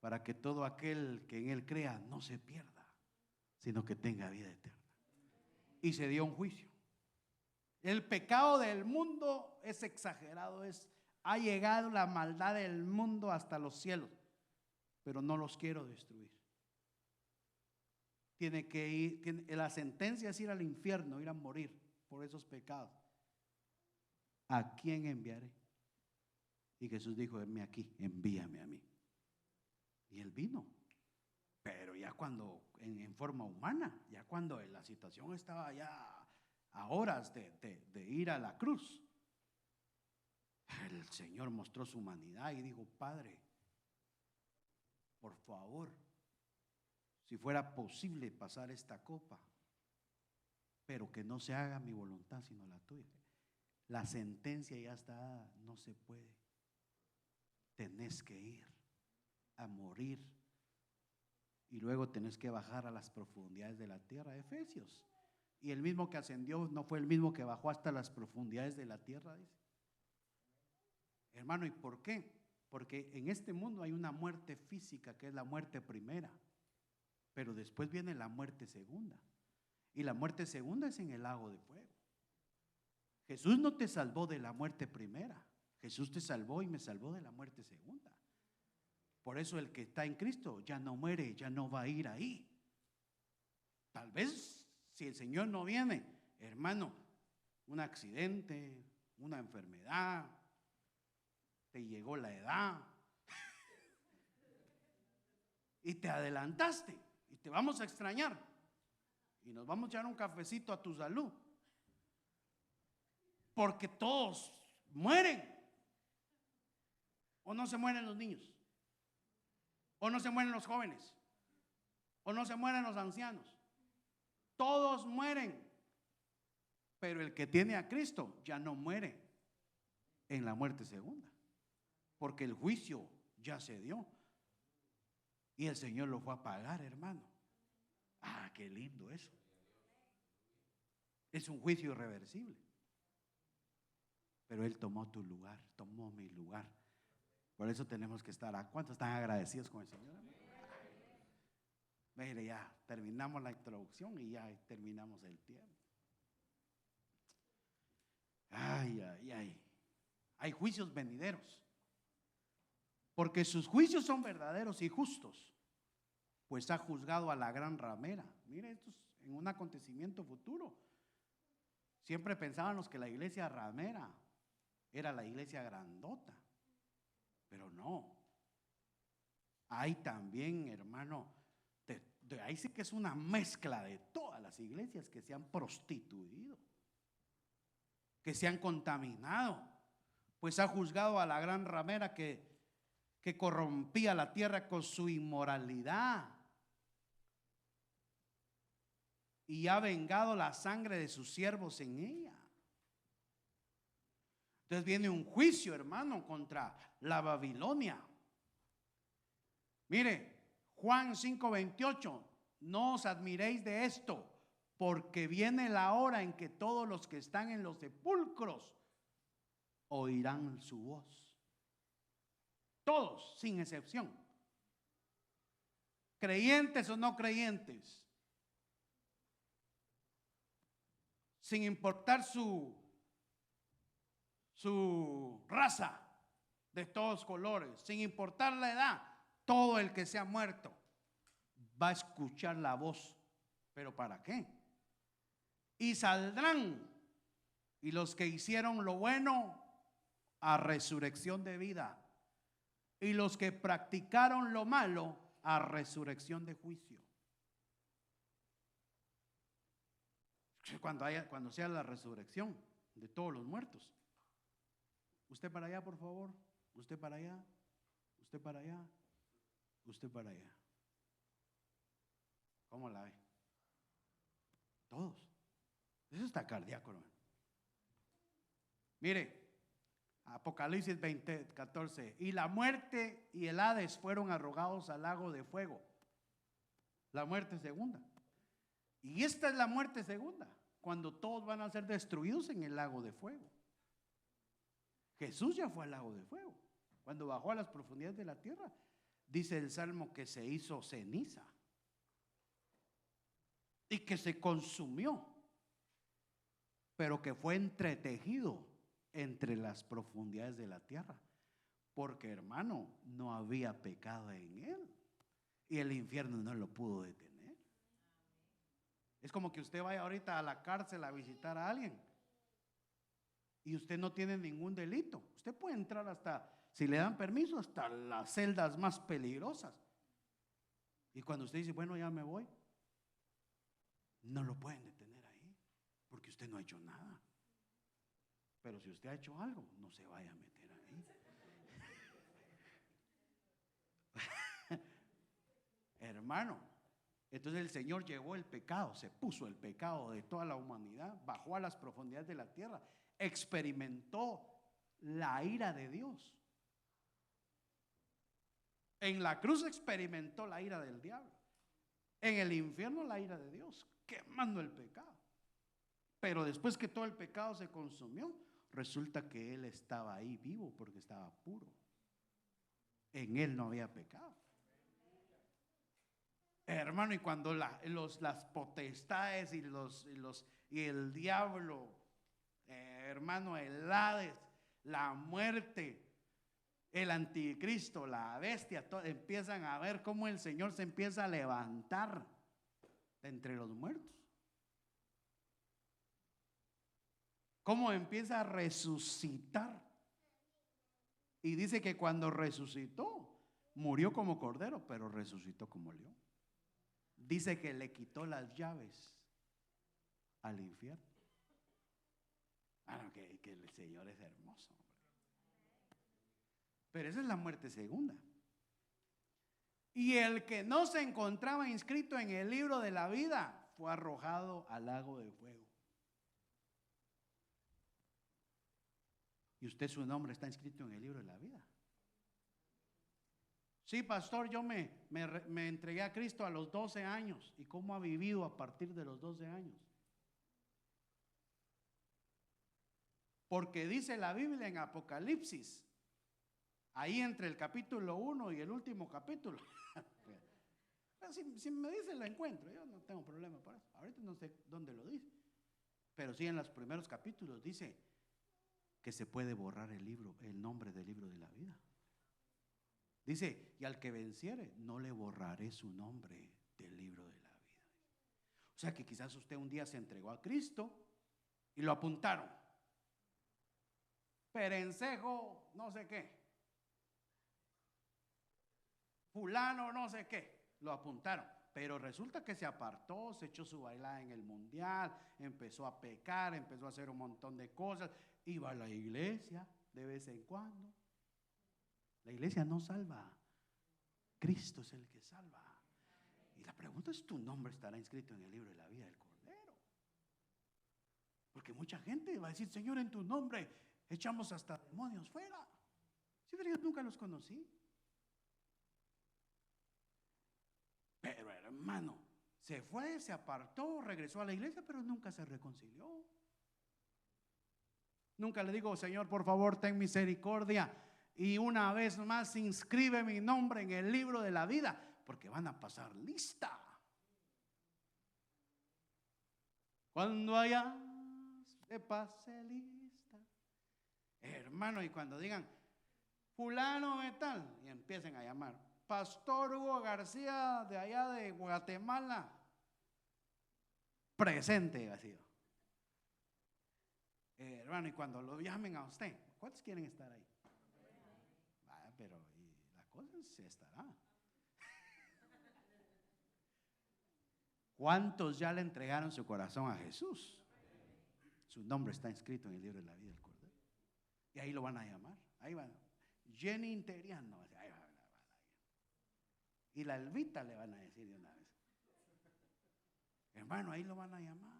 para que todo aquel que en Él crea no se pierda, sino que tenga vida eterna. Y se dio un juicio. El pecado del mundo es exagerado, ha llegado la maldad del mundo hasta los cielos, pero no los quiero destruir. Tiene que ir, la sentencia es ir al infierno, ir a morir por esos pecados. ¿A quién enviaré? Y Jesús dijo: heme aquí, envíame a mí. Y Él vino, pero ya cuando en forma humana, ya cuando la situación estaba ya a horas de ir a la cruz, el Señor mostró su humanidad y dijo: Padre, por favor, si fuera posible pasar esta copa, pero que no se haga mi voluntad sino la tuya. La sentencia ya está dada, no se puede. Tenés que ir a morir y luego tenés que bajar a las profundidades de la tierra. Efesios. Y el mismo que ascendió no fue el mismo que bajó hasta las profundidades de la tierra, dice. Hermano, ¿y por qué? Porque en este mundo hay una muerte física que es la muerte primera, pero después viene la muerte segunda. Y la muerte segunda es en el lago de fuego. Jesús no te salvó de la muerte primera, Jesús te salvó y me salvó de la muerte segunda. Por eso el que está en Cristo ya no muere, ya no va a ir ahí. Tal vez si el Señor no viene, hermano, un accidente, una enfermedad, te llegó la edad y te adelantaste y te vamos a extrañar y nos vamos a echar un cafecito a tu salud, porque todos mueren. O no se mueren los niños, o no se mueren los jóvenes, o no se mueren los ancianos. Todos mueren, pero el que tiene a Cristo ya no muere en la muerte segunda, porque el juicio ya se dio y el Señor lo fue a pagar, hermano. Ah, qué lindo eso. Es un juicio irreversible, pero Él tomó tu lugar, tomó mi lugar. Por eso tenemos que estar. ¿Cuántos están agradecidos con el Señor? Mire, ya terminamos la introducción y ya terminamos el tiempo. Ay, ay, ay. Hay juicios venideros, porque sus juicios son verdaderos y justos, pues ha juzgado a la gran ramera. Mire, esto es en un acontecimiento futuro. Siempre pensábamos que la iglesia ramera era la iglesia grandota, pero no. Hay también, hermano, ahí sí que es una mezcla de todas las iglesias que se han prostituido, que se han contaminado, pues ha juzgado a la gran ramera que corrompía la tierra con su inmoralidad y ha vengado la sangre de sus siervos en ella. Entonces viene un juicio, hermano, contra la Babilonia. Mire, Juan 5:28, no os admiréis de esto, porque viene la hora en que todos los que están en los sepulcros oirán su voz. Todos, sin excepción. Creyentes o no creyentes. Sin importar su raza, de todos colores, sin importar la edad, todo el que se ha muerto va a escuchar la voz. ¿Pero para qué? Y saldrán, y los que hicieron lo bueno, a resurrección de vida, y los que practicaron lo malo, a resurrección de juicio. Cuando sea la resurrección de todos los muertos. Usted para allá, por favor. Usted para allá. Usted para allá. Usted para allá. ¿Cómo la ve? Todos. Eso está cardíaco, hermano. Mire, Apocalipsis 20:14. Y la muerte y el Hades fueron arrojados al lago de fuego. La muerte segunda. Y esta es la muerte segunda, cuando todos van a ser destruidos en el lago de fuego. Jesús ya fue al lago de fuego. Cuando bajó a las profundidades de la tierra, dice el Salmo que se hizo ceniza y que se consumió, pero que fue entretejido entre las profundidades de la tierra, porque hermano, no había pecado en él y el infierno no lo pudo detener. Es como que usted vaya ahorita a la cárcel a visitar a alguien y usted no tiene ningún delito. Usted puede entrar hasta, si le dan permiso, hasta las celdas más peligrosas. Y cuando usted dice, bueno, ya me voy, no lo pueden detener ahí, porque usted no ha hecho nada. Pero si usted ha hecho algo, no se vaya a meter ahí. Hermano, entonces el Señor llevó el pecado, se puso el pecado de toda la humanidad, bajó a las profundidades de la tierra, experimentó la ira de Dios. En la cruz experimentó la ira del diablo. En el infierno la ira de Dios, quemando el pecado. Pero después que todo el pecado se consumió, resulta que Él estaba ahí vivo porque estaba puro. En Él no había pecado. Hermano, y cuando las potestades y el diablo, hermano, el Hades, la muerte, el anticristo, la bestia, empiezan a ver cómo el Señor se empieza a levantar de entre los muertos. Cómo empieza a resucitar. Y dice que cuando resucitó, murió como cordero, pero resucitó como león. Dice que le quitó las llaves al infierno. No, que el Señor es hermoso. Pero esa es la muerte segunda. Y el que no se encontraba inscrito en el libro de la vida fue arrojado al lago de fuego. Y usted, su nombre está inscrito en el libro de la vida. Sí, pastor, yo me entregué a Cristo a los 12 años. ¿Y cómo ha vivido a partir de los 12 años? Porque dice la Biblia en Apocalipsis, ahí entre el capítulo 1 y el último capítulo. Si me dice lo encuentro, yo no tengo problema para eso. Ahorita no sé dónde lo dice, pero sí en los primeros capítulos dice que se puede borrar el libro, el nombre del libro de la vida. Dice, y al que venciere, no le borraré su nombre del libro de la vida. O sea que quizás usted un día se entregó a Cristo y lo apuntaron. Perencejo, no sé qué. Fulano, no sé qué. Lo apuntaron. Pero resulta que se apartó, se echó su bailada en el mundial, empezó a pecar, empezó a hacer un montón de cosas. Iba a la iglesia de vez en cuando. La iglesia no salva. Cristo es el que salva. Y la pregunta es, ¿tu nombre estará inscrito en el libro de la vida del Cordero? Porque mucha gente va a decir, Señor, en tu nombre echamos hasta demonios fuera. Sí, pero yo nunca los conocí. Pero hermano, se fue, se apartó, regresó a la iglesia, pero nunca se reconcilió. Nunca le digo, Señor, por favor, ten misericordia y una vez más inscribe mi nombre en el libro de la vida, porque van a pasar lista. Cuando haya se pase lista, hermano, y cuando digan fulano de tal, y empiecen a llamar Pastor Hugo García de allá de Guatemala, presente, así. Hermano, y cuando lo llamen a usted, ¿cuántos quieren estar ahí? Vaya, pero y la cosa se estará. ¿Cuántos ya le entregaron su corazón a Jesús? Su nombre está inscrito en el libro de la vida del Cordero. Y ahí lo van a llamar. Ahí van. Jenny Interiano. Ahí van a llamar. Y la Elvita le van a decir de una vez. Hermano, ahí lo van a llamar.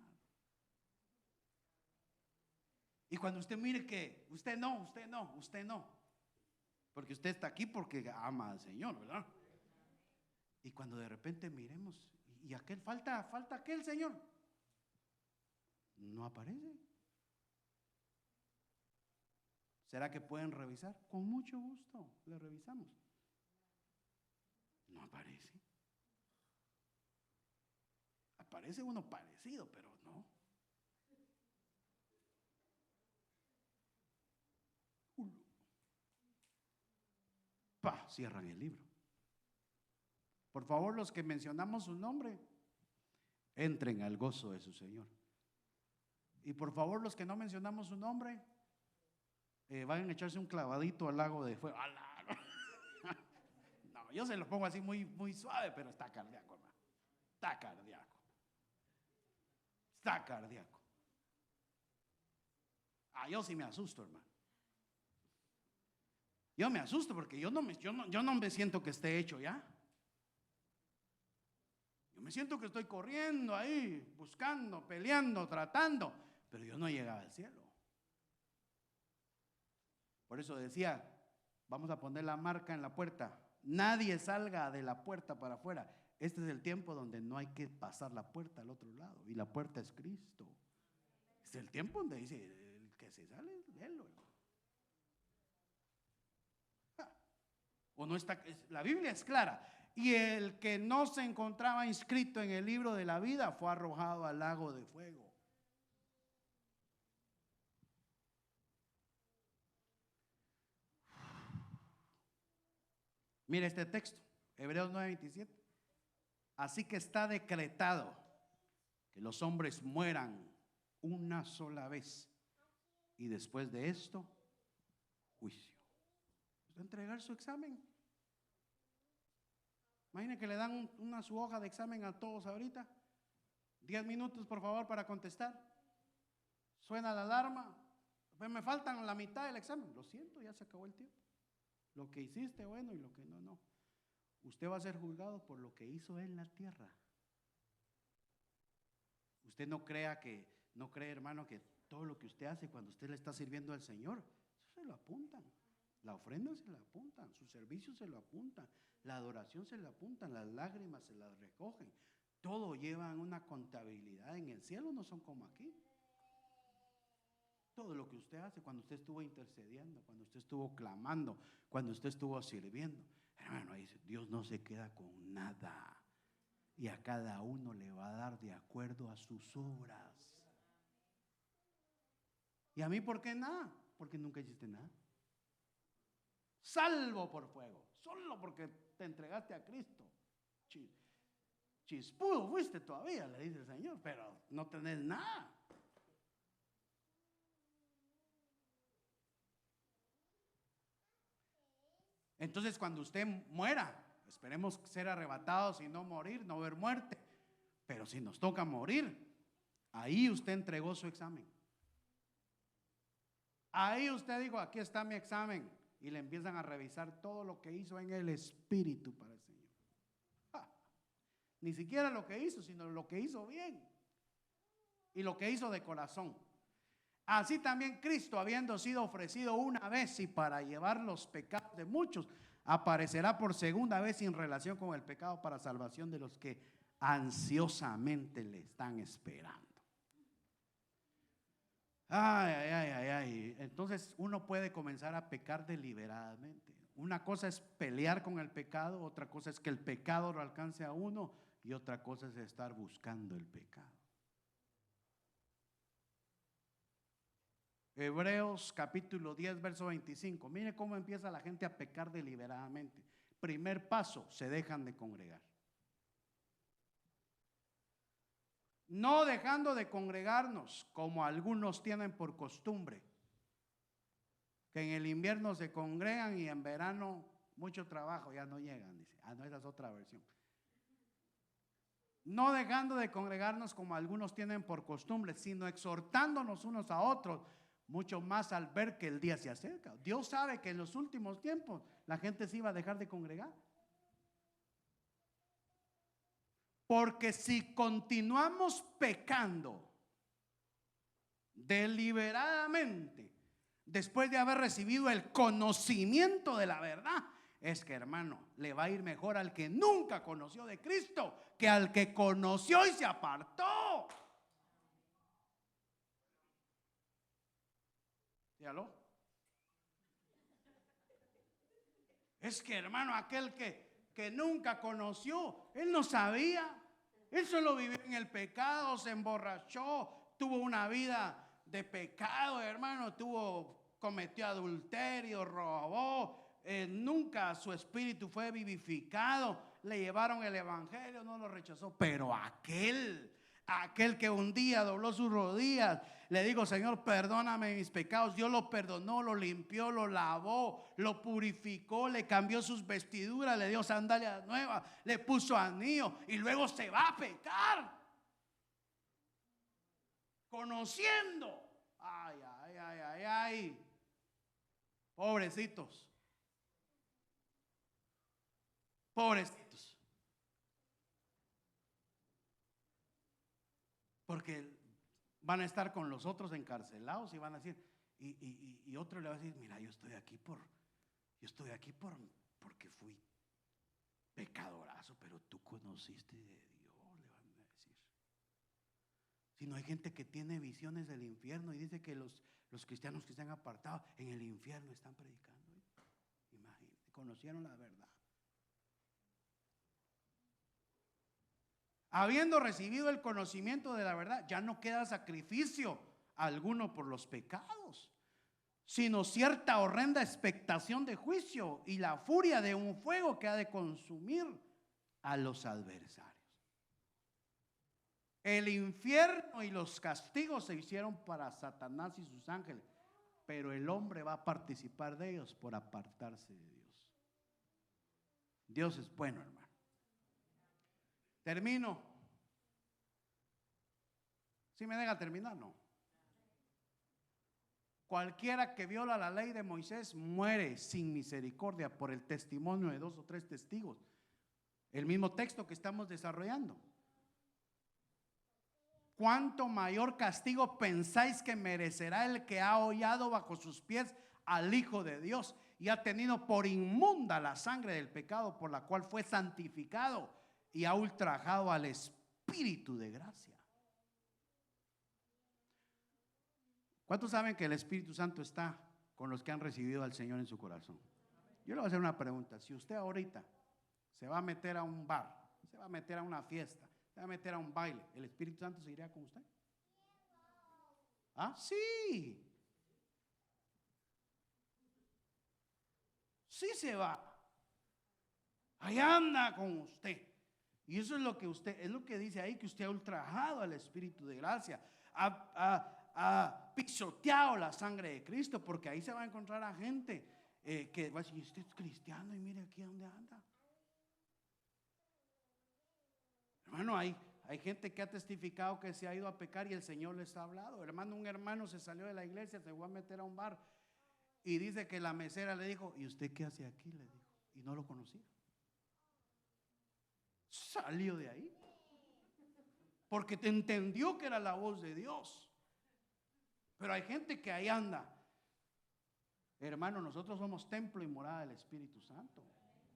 Y cuando usted mire que usted no. Porque usted está aquí porque ama al Señor, ¿verdad? Y cuando de repente miremos, y aquel falta aquel Señor, no aparece. ¿Será que pueden revisar? Con mucho gusto, le revisamos. No aparece. Aparece uno parecido, pero no. Cierran el libro. Por favor, los que mencionamos su nombre, entren al gozo de su Señor. Y por favor, los que no mencionamos su nombre, vayan a echarse un clavadito al lago de fuego. No, yo se lo pongo así muy, muy suave, pero está cardíaco, hermano. Está cardíaco. Está cardíaco. Yo sí me asusto, hermano. Yo me asusto porque yo no me siento que esté hecho ya. Yo me siento que estoy corriendo ahí, buscando, peleando, tratando, pero yo no llegaba al cielo. Por eso decía, vamos a poner la marca en la puerta. Nadie salga de la puerta para afuera. Este es el tiempo donde no hay que pasar la puerta al otro lado. Y la puerta es Cristo. Este es el tiempo donde dice, el que se sale, léelo. O no está, la Biblia es clara. Y el que no se encontraba inscrito en el libro de la vida fue arrojado al lago de fuego. Mira este texto, Hebreos 9:27. Así que está decretado que los hombres mueran una sola vez y después de esto, juicio. Entregar su examen. Imaginen que le dan su hoja de examen a todos ahorita. 10 minutos por favor para contestar. Suena la alarma. Pues me faltan la mitad del examen. Lo siento, ya se acabó el tiempo. Lo que hiciste, bueno, y lo que no, no. Usted va a ser juzgado por lo que hizo en la tierra. Usted no cree, hermano, que todo lo que usted hace cuando usted le está sirviendo al Señor, eso se lo apuntan. La ofrenda se la apuntan, su servicio se lo apuntan, la adoración se la apuntan, las lágrimas se las recogen. Todo lleva una contabilidad. En el cielo no son como aquí. Todo lo que usted hace cuando usted estuvo intercediendo, cuando usted estuvo clamando, cuando usted estuvo sirviendo, hermano, dice, Dios no se queda con nada. Y a cada uno le va a dar de acuerdo a sus obras. ¿Y a mí por qué nada? Porque nunca hiciste nada. Salvo por fuego, solo porque te entregaste a Cristo. Chispudo fuiste todavía, le dice el Señor, pero no tenés nada. Entonces cuando usted muera, esperemos ser arrebatados y no morir, no ver muerte, pero si nos toca morir, ahí usted entregó su examen. Ahí usted dijo, aquí está mi examen. Y le empiezan a revisar todo lo que hizo en el Espíritu para el Señor. Ni siquiera lo que hizo, sino lo que hizo bien. Y lo que hizo de corazón. Así también Cristo, habiendo sido ofrecido una vez y para llevar los pecados de muchos, aparecerá por segunda vez en relación con el pecado para salvación de los que ansiosamente le están esperando. Entonces uno puede comenzar a pecar deliberadamente. Una cosa es pelear con el pecado, otra cosa es que el pecado lo alcance a uno y otra cosa es estar buscando el pecado. Hebreos capítulo 10 verso 25. Mire cómo empieza la gente a pecar deliberadamente. Primer paso, se dejan de congregar. No dejando de congregarnos como algunos tienen por costumbre, que en el invierno se congregan y en verano mucho trabajo, ya no llegan, dice. No, esa es otra versión. No dejando de congregarnos como algunos tienen por costumbre, sino exhortándonos unos a otros, mucho más al ver que el día se acerca. Dios sabe que en los últimos tiempos la gente se iba a dejar de congregar. Porque si continuamos pecando deliberadamente, después de haber recibido el conocimiento de la verdad, es que, hermano, le va a ir mejor al que nunca conoció de Cristo que al que conoció y se apartó. ¿Sí, aló? Es que, hermano, aquel que nunca conoció, él no sabía. Él solo vivió en el pecado, se emborrachó, tuvo una vida de pecado, hermano, cometió adulterio, robó, nunca su espíritu fue vivificado, le llevaron el evangelio, no lo rechazó, pero aquel que un día dobló sus rodillas, le dijo: Señor, perdóname mis pecados. Dios lo perdonó, lo limpió, lo lavó, lo purificó, le cambió sus vestiduras, le dio sandalias nuevas, le puso anillo, y luego se va a pecar conociendo. Ay, ay, ay, ay, ay. Pobrecitos. Pobrecitos. Porque van a estar con los otros encarcelados y van a decir, y otro le va a decir: mira, yo estoy aquí porque fui pecadorazo, pero tú conociste de Dios, le van a decir. Si no, hay gente que tiene visiones del infierno y dice que los cristianos que están apartados en el infierno están predicando. Imagínate, conocieron la verdad. Habiendo recibido el conocimiento de la verdad, ya no queda sacrificio alguno por los pecados, sino cierta horrenda expectación de juicio y la furia de un fuego que ha de consumir a los adversarios. El infierno y los castigos se hicieron para Satanás y sus ángeles, pero el hombre va a participar de ellos por apartarse de Dios. Dios es bueno, hermano. Termino. ¿Sí me deja terminar? No. Cualquiera que viola la ley de Moisés muere sin misericordia por el testimonio de 2 o 3 testigos. El mismo texto que estamos desarrollando. ¿Cuánto mayor castigo pensáis que merecerá el que ha hollado bajo sus pies al Hijo de Dios y ha tenido por inmunda la sangre del pecado por la cual fue santificado y ha ultrajado al Espíritu de gracia? ¿Cuántos saben que el Espíritu Santo está con los que han recibido al Señor en su corazón? Yo le voy a hacer una pregunta. Si usted ahorita se va a meter a un bar, se va a meter a una fiesta, se va a meter a un baile, ¿el Espíritu Santo se iría con usted? ¿Ah? Sí. Sí se va. Ahí anda con usted. Y eso es lo que dice ahí, que usted ha ultrajado al Espíritu de gracia, ha pisoteado la sangre de Cristo, porque ahí se va a encontrar a gente que va a decir: usted es cristiano y mire aquí donde anda. Hermano, hay gente que ha testificado que se ha ido a pecar y el Señor les ha hablado. Hermano, un hermano se salió de la iglesia, se fue a meter a un bar y dice que la mesera le dijo: ¿y usted qué hace aquí?, le dijo, y no lo conocía. Salió de ahí porque te entendió que era la voz de Dios. Pero hay gente que ahí anda. Hermano, nosotros somos templo y morada del Espíritu Santo,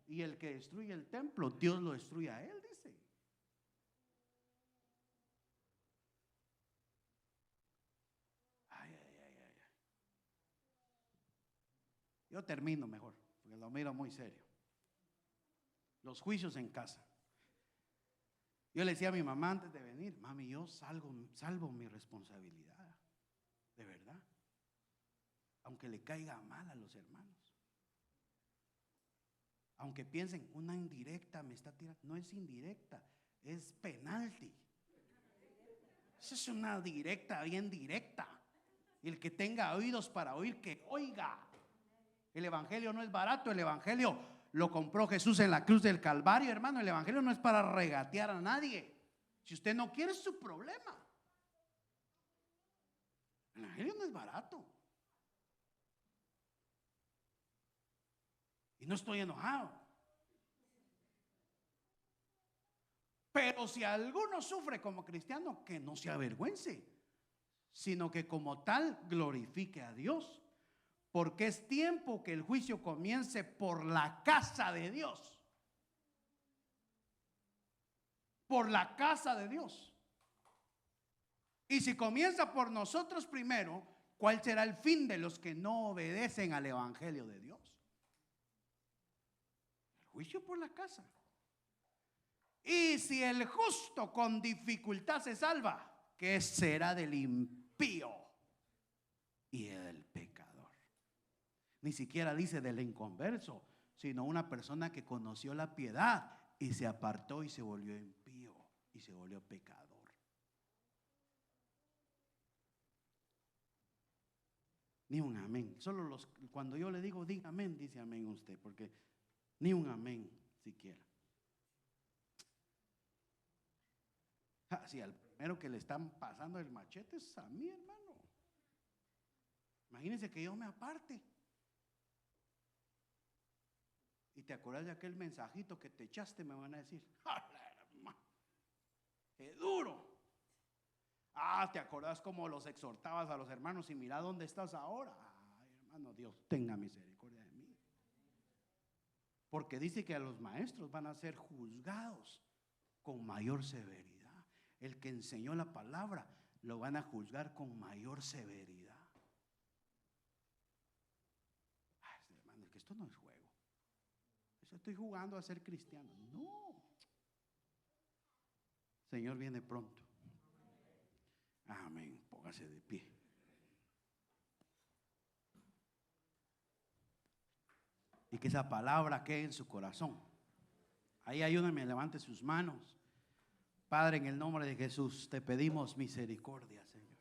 y el que destruye el templo, Dios lo destruye a él, dice. Ay, ay, ay, ay. Yo termino mejor, porque lo miro muy serio. Los juicios en casa. Yo le decía a mi mamá antes de venir: mami, yo salvo mi responsabilidad, de verdad, aunque le caiga mal a los hermanos, aunque piensen una indirecta me está tirando. No es indirecta, es penalti. Esa es una directa bien directa. Y el que tenga oídos para oír, que oiga. El evangelio no es barato. El evangelio lo compró Jesús en la cruz del Calvario, hermano. El evangelio no es para regatear a nadie. Si usted no quiere, es su problema. El evangelio no es barato. Y no estoy enojado. Pero si alguno sufre como cristiano, que no se avergüence, sino que como tal glorifique a Dios. Porque es tiempo que el juicio comience por la casa de Dios. Por la casa de Dios. Y si comienza por nosotros primero, ¿cuál será el fin de los que no obedecen al evangelio de Dios? juicio por la casa. Y si el justo con dificultad se salva, ¿qué será del impío y del pecador? Ni siquiera dice del inconverso, sino una persona que conoció la piedad y se apartó y se volvió impío y se volvió pecador. Ni un amén. Solo cuando yo le digo, diga amén, dice amén usted, porque ni un amén siquiera. Si al primero que le están pasando el machete es a mí, hermano. Imagínense que yo me aparte. Y te acuerdas de aquel mensajito que te echaste, me van a decir, ¡qué duro! ¿Te acordás cómo los exhortabas a los hermanos y mira dónde estás ahora? Ay, hermano, Dios tenga misericordia de mí. Porque dice que a los maestros van a ser juzgados con mayor severidad. El que enseñó la palabra lo van a juzgar con mayor severidad. Ay, hermano, es que esto no es juego. Eso estoy jugando a ser cristiano. No. Señor viene pronto. Amén. Póngase de pie. Y que esa palabra quede en su corazón. Ahí ayúdame, levante sus manos. Padre, en el nombre de Jesús te pedimos misericordia, Señor.